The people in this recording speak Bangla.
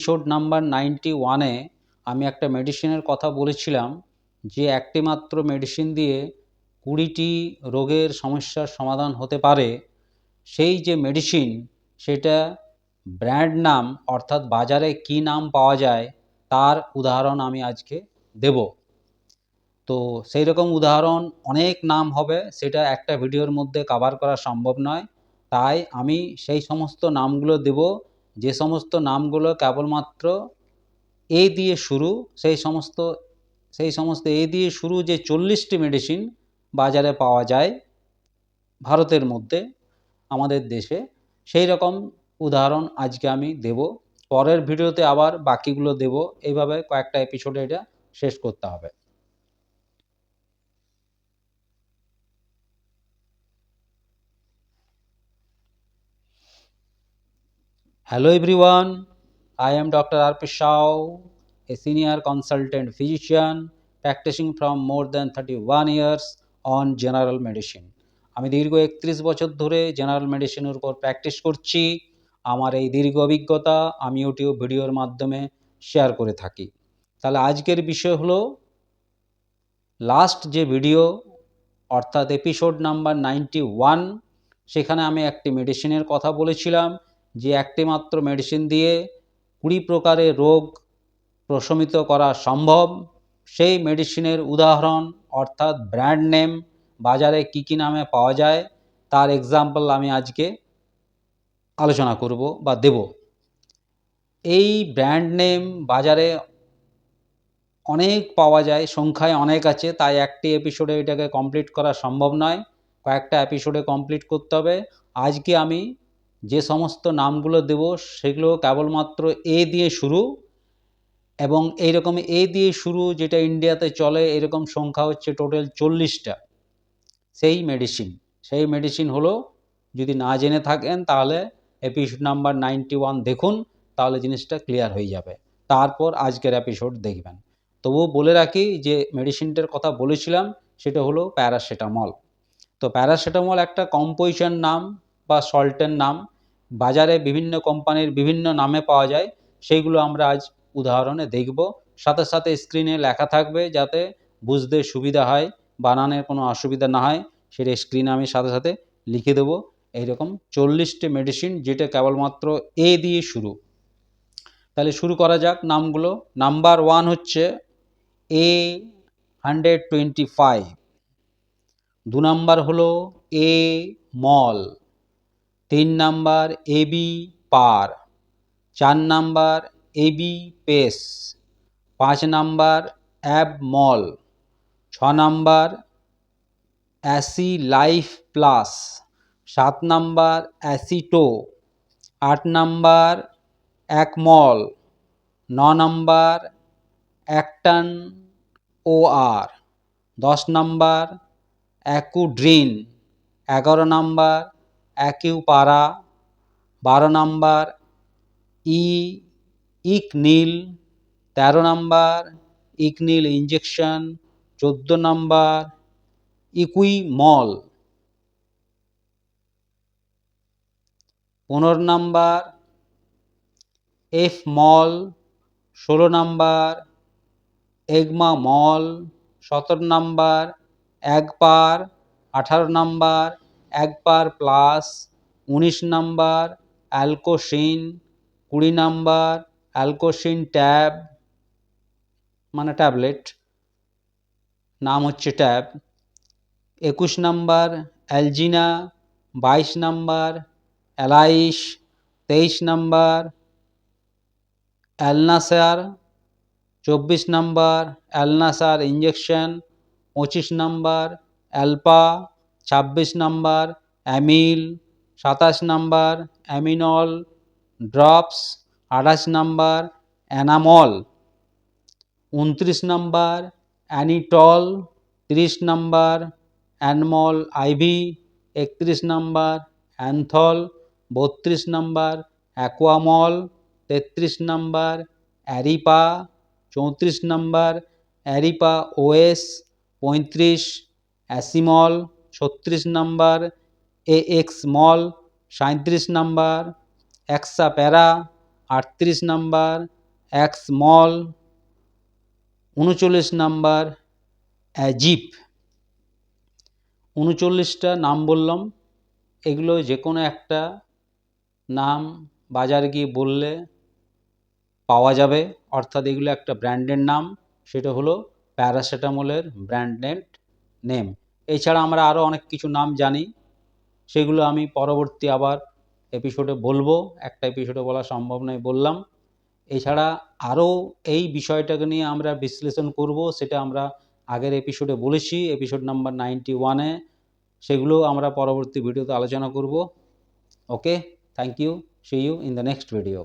এপিসোড নাম্বার 91-এ আমি একটা মেডিসিনের কথা বলেছিলাম যে একটি মাত্র মেডিসিন দিয়ে 20টি রোগের সমস্যার সমাধান হতে পারে। সেই যে মেডিসিন সেটা ব্র্যান্ড নাম অর্থাৎ বাজারে কি নাম পাওয়া যায় তার উদাহরণ আমি আজকে দেব। তো সেই রকম উদাহরণ অনেক নাম হবে, সেটা একটা ভিডিওর মধ্যে কভার করা সম্ভব নয়, তাই আমি সেই সমস্ত নামগুলো দেব যে সমস্ত নামগুলো কেবলমাত্র এ দিয়ে শুরু। সেই সমস্ত এ দিয়ে শুরু যে 40টি মেডিসিন বাজারে পাওয়া যায় ভারতের মধ্যে, আমাদের দেশে, সেই রকম উদাহরণ আজকে আমি দেব। পরের ভিডিওতে আবার বাকিগুলো দেব। এইভাবে কয়েকটা এপিসোডে এটা শেষ করতে হবে। Hello everyone, I am Dr. R.P. Shao, a senior consultant physician practicing from more than 31 years on general medicine. আমি দীর্ঘ 31 বছর ধরে জেনারেল মেডিসিনের উপর প্র্যাকটিস করছি। আমার এই দীর্ঘ অভিজ্ঞতা আমি ইউটিউব ভিডিওর মাধ্যমে শেয়ার করে থাকি। তাহলে আজকের বিষয় হলো লাস্ট যে ভিডিও অর্থাৎ এপিসোড নাম্বার 91, সেখানে আমি একটি মেডিসিনের কথা বলেছিলাম যে একটি মাত্র মেডিসিন দিয়ে 20 প্রকারের রোগ প্রশমিত করা সম্ভব। সেই মেডিসিনের উদাহরণ অর্থাৎ ব্র্যান্ড নেম বাজারে কি কি নামে পাওয়া যায় তার এক্সাম্পল আমি আজকে আলোচনা করব বা দেব। এই ব্র্যান্ড নেম বাজারে অনেক পাওয়া যায়, সংখ্যায় অনেক আছে, তাই একটি এপিসোডে এটাকে কমপ্লিট করা সম্ভব নয়, কয়েকটা এপিসোডে কমপ্লিট করতে হবে। আজকে আমি যে সমস্ত নামগুলো দেব সেগুলো কেবলমাত্র এ দিয়ে শুরু, এবং এইরকম এ দিয়ে শুরু যেটা ইন্ডিয়াতে চলে এরকম সংখ্যা হচ্ছে টোটাল 40টা। সেই মেডিসিন হলো, যদি না জেনে থাকেন তাহলে এপিসোড নাম্বার 91 দেখুন, তাহলে জিনিসটা ক্লিয়ার হয়ে যাবে। তারপর আজকের এপিসোড দেখবেন। তবুও বলে রাখি যে মেডিসিনটার কথা বলেছিলাম সেটা হলো প্যারাসিটামল। তো প্যারাসিটামল একটা কম্পোজিশন নাম বা সল্টের নাম, বাজারে বিভিন্ন কোম্পানির বিভিন্ন নামে পাওয়া যায়, সেইগুলো আমরা আজ উদাহরণে দেখব। সাথে সাথে স্ক্রিনে লেখা থাকবে যাতে বুঝতে সুবিধা হয়, বানানের কোনো অসুবিধা না হয়, সেটা স্ক্রিনে আমি সাথে সাথে লিখে দেবো। এইরকম 40টি মেডিসিন যেটা কেবলমাত্র এ দিয়ে শুরু। তাহলে শুরু করা যাক নামগুলো। নাম্বার 1 হচ্ছে A125, 2 নাম্বার হলো এ মল, 3 নাম্বার এবি পার, 4 নাম্বার এবি পেস, 5 নাম্বার অ্যাবমল, 6 নাম্বার অ্যাসি লাইফ প্লাস, 7 নাম্বার অ্যাসিটো, 8 নাম্বার একমল, 9 নাম্বার অ্যাক্টান ওআর, 10 নাম্বার অ্যাকুড্রিন, 11 নাম্বার অ্যাকিউপারা, 12 নাম্বার ইকনিল, 13 নাম্বার ইকনিল ইঞ্জেকশন, 14 নাম্বার ইকুইমল, 15 নাম্বার এফমল, 16 নাম্বার এগমামল, 17 নাম্বার একপার, 18 নাম্বার একপার প্লাস, 19 নাম্বার অ্যালকোসিন, 20 নাম্বার অ্যালকোসিন ট্যাব মানে ট্যাবলেট, নাম হচ্ছে ট্যাব, 21 নাম্বার অ্যালজিনা, 22 নাম্বার অ্যালাইশ, 23 নাম্বার অ্যালনাসার, 24 নাম্বার অ্যালনাসার ইঞ্জেকশন, 25 নাম্বার অ্যালপা, 26 নাম্বার অ্যামিল, 27 নাম্বার অ্যামিনল ড্রপস, 28 নাম্বার অ্যানামল, 29 নাম্বার অ্যানিটল, 30 নাম্বার অ্যানমল আইভি, 31 নাম্বার অ্যানথল, 32 নাম্বার অ্যাকুয়ামল, 33 নাম্বার অ্যারিপা, 34 নাম্বার অ্যারিপা ওএস, 35 অ্যাসিমল, 36 নাম্বার এএক্সমল, 37 নাম্বার এক্সাপ্যারা, 38 নাম্বার এক্সমল, 39 নাম্বার অ্যাজিপ। 39টা নাম বললাম, এগুলো যে কোনো একটা নাম বাজারে গিয়ে বললে পাওয়া যাবে, অর্থাৎ এগুলো একটা ব্র্যান্ডের নাম, সেটা হলো প্যারাসিটামলের ব্র্যান্ডেড নেম। এছাড়া আমরা আরও অনেক কিছু নাম জানি, সেগুলো আমি পরবর্তী আবার এপিসোডে বলবো, একটা এপিসোডে বলা সম্ভব নয় বললাম। এছাড়া আরও এই বিষয়টাকে নিয়ে আমরা বিশ্লেষণ করব, সেটা আমরা আগের এপিসোডে বলেছি, এপিসোড নাম্বার 91-এ, সেগুলো আমরা পরবর্তী ভিডিওতে আলোচনা করব। Okay, thank you, see you in the next video.